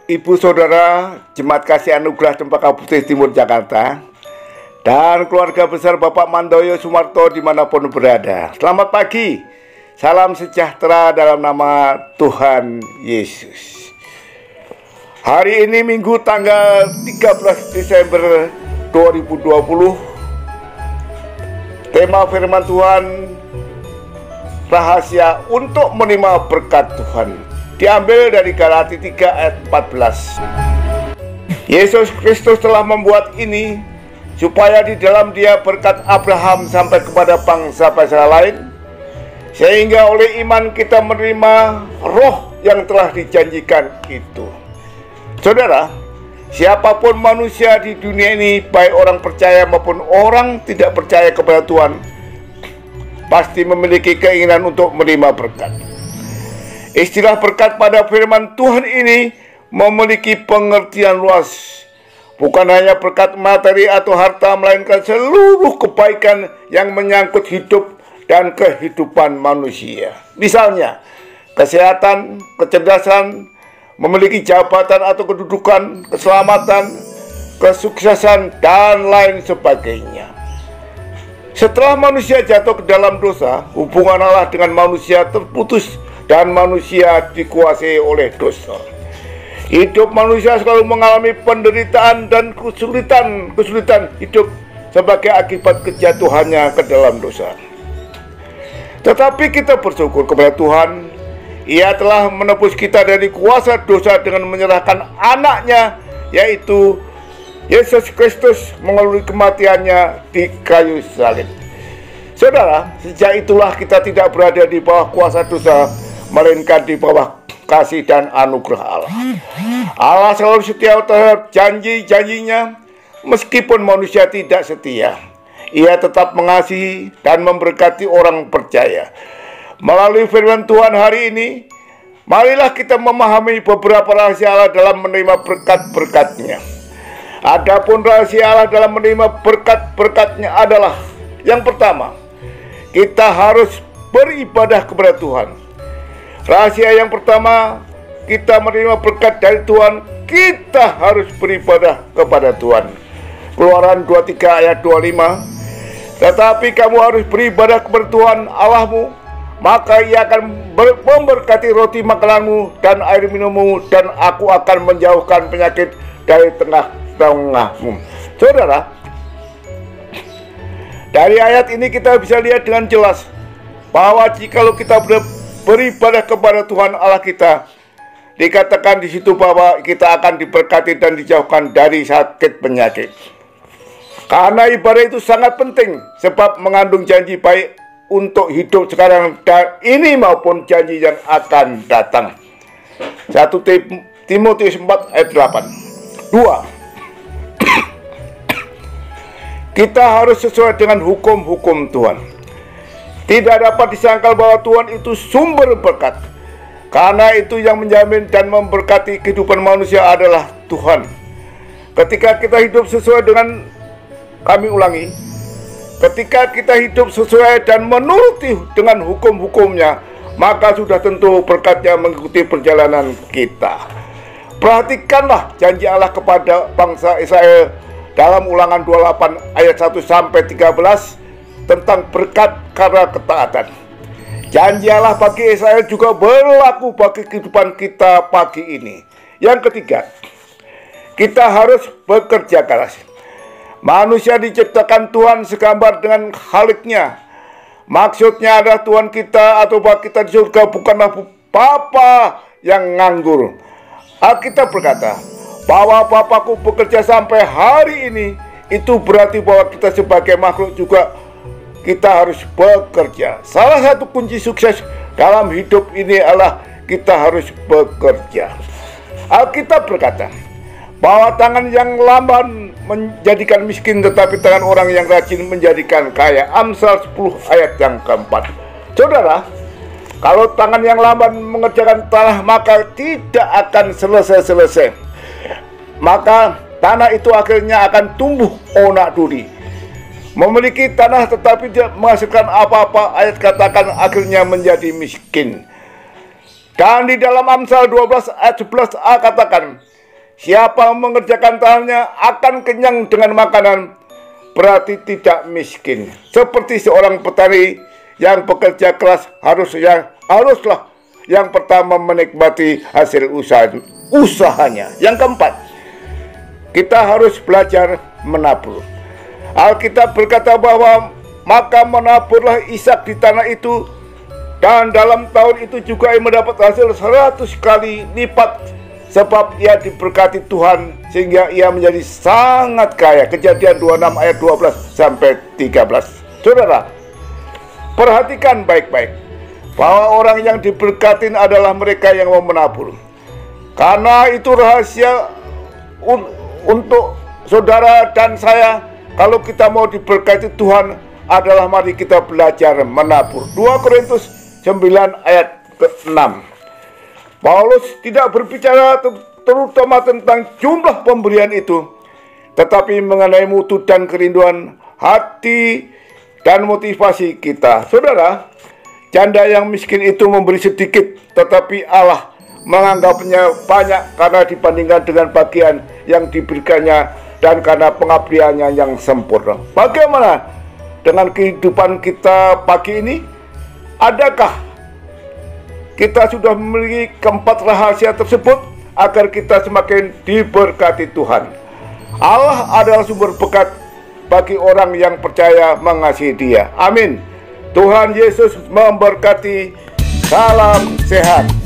Bapak, Ibu, Saudara, Jemaat Kasih Anugerah Cempaka Putih Timur Jakarta, dan keluarga besar Bapak Mandoyo Sumarto dimanapun berada. Selamat pagi, salam sejahtera dalam nama Tuhan Yesus. Hari ini Minggu tanggal 13 Desember 2020. Tema firman Tuhan, rahasia untuk menerima berkat Tuhan, diambil dari Galatia 3 ayat 14. Yesus Kristus telah membuat ini supaya di dalam Dia berkat Abraham sampai kepada bangsa-bangsa lain, sehingga oleh iman kita menerima roh yang telah dijanjikan itu. Saudara, siapapun manusia di dunia ini, baik orang percaya maupun orang tidak percaya kepada Tuhan, pasti memiliki keinginan untuk menerima berkat. Istilah berkat pada firman Tuhan ini memiliki pengertian luas. Bukan hanya berkat materi atau harta, melainkan seluruh kebaikan yang menyangkut hidup dan kehidupan manusia. Misalnya, kesehatan, kecerdasan, memiliki jabatan atau kedudukan, keselamatan, kesuksesan, dan lain sebagainya. Setelah manusia jatuh ke dalam dosa, hubungan Allah dengan manusia terputus dan manusia dikuasai oleh dosa. Hidup manusia selalu mengalami penderitaan dan kesulitan hidup sebagai akibat kejatuhannya ke dalam dosa. Tetapi kita bersyukur kepada Tuhan, Ia telah menebus kita dari kuasa dosa dengan menyerahkan anaknya, yaitu Yesus Kristus, melalui kematiannya di kayu salib. Saudara, sejak itulah kita tidak berada di bawah kuasa dosa, melainkan di bawah kasih dan anugerah Allah. Allah selalu setia terhadap janji-janjinya, meskipun manusia tidak setia. Ia tetap mengasihi dan memberkati orang percaya. Melalui firman Tuhan hari ini, marilah kita memahami beberapa rahasia Allah dalam menerima berkat-berkat-Nya. Adapun rahasia Allah dalam menerima berkat-berkat-Nya adalah, yang pertama, kita harus beribadah kepada Tuhan. Rahasia yang pertama, kita menerima berkat dari Tuhan, kita harus beribadah kepada Tuhan. Keluaran 23 ayat 25. Tetapi kamu harus beribadah kepada Tuhan Allahmu, maka Ia akan memberkati roti makananmu dan air minummu, dan aku akan menjauhkan penyakit dari tengah-tengahmu. Saudara, dari ayat ini kita bisa lihat dengan jelas bahwa jikalau kita beribadah kepada Tuhan Allah kita, dikatakan di situ bahwa kita akan diberkati dan dijauhkan dari sakit penyakit. Karena ibadah itu sangat penting, sebab mengandung janji baik untuk hidup sekarang dan ini maupun janji yang akan datang. 1 Timotius 4 ayat 8. 2. Kita harus sesuai dengan hukum-hukum Tuhan. Tidak dapat disangkal bahwa Tuhan itu sumber berkat, karena itu yang menjamin dan memberkati kehidupan manusia adalah Tuhan. Ketika kita hidup sesuai dengan, ketika kita hidup sesuai dan menuruti dengan hukum-hukumnya, maka sudah tentu berkatnya mengikuti perjalanan kita. Perhatikanlah janji Allah kepada bangsa Israel dalam Ulangan 28 ayat 1 sampai 13 tentang berkat karena ketaatan. Janji Allah bagi Israel juga berlaku bagi kehidupan kita pagi ini. Yang ketiga, kita harus bekerja keras. Manusia diciptakan Tuhan segambar dengan Khaliknya. Maksudnya adalah Tuhan kita atau Bapa kita di surga bukanlah Bapa yang nganggur. Alkitab berkata bahwa Bapakku bekerja sampai hari ini. Itu berarti bahwa kita sebagai makhluk juga kita harus bekerja. Salah satu kunci sukses dalam hidup ini adalah kita harus bekerja. Alkitab berkata bahwa tangan yang lamban menjadikan miskin, tetapi tangan orang yang rajin menjadikan kaya. Amsal 10 ayat yang keempat. Saudara, kalau tangan yang lamban mengerjakan tanah, maka tidak akan selesai-selesai. Maka tanah itu akhirnya akan tumbuh onak duri. Memiliki tanah tetapi tidak menghasilkan apa-apa, ayat katakan akhirnya menjadi miskin. Dan di dalam Amsal 12 ayat 11a katakan, Siapa mengerjakan tangannya akan kenyang dengan makanan, berarti tidak miskin. Seperti seorang petani yang bekerja keras haruslah yang pertama menikmati hasil usahanya. Yang keempat, kita harus belajar menabur. Alkitab berkata bahwa maka menaburlah Ishak di tanah itu, dan dalam tahun itu juga ia mendapat hasil 100 kali lipat, sebab ia diberkati Tuhan sehingga ia menjadi sangat kaya. Kejadian 26 ayat 12 sampai 13. Saudara, perhatikan baik-baik bahwa orang yang diberkatin adalah mereka yang mau menabur. Karena itu rahasia untuk saudara dan saya. Kalau kita mau diberkati Tuhan adalah mari kita belajar menabur. 2 Korintus 9 ayat ke-6. Paulus tidak berbicara terutama tentang jumlah pemberian itu, tetapi mengenai mutu dan kerinduan hati dan motivasi kita. Saudara, janda yang miskin itu memberi sedikit, tetapi Allah menganggapnya banyak karena dibandingkan dengan bagian yang diberikannya dan karena pengabdiannya yang sempurna. Bagaimana dengan kehidupan kita pagi ini? Adakah kita sudah memiliki keempat rahasia tersebut agar kita semakin diberkati Tuhan? Allah adalah sumber berkat bagi orang yang percaya mengasihi Dia. Amin. Tuhan Yesus memberkati. Salam sehat.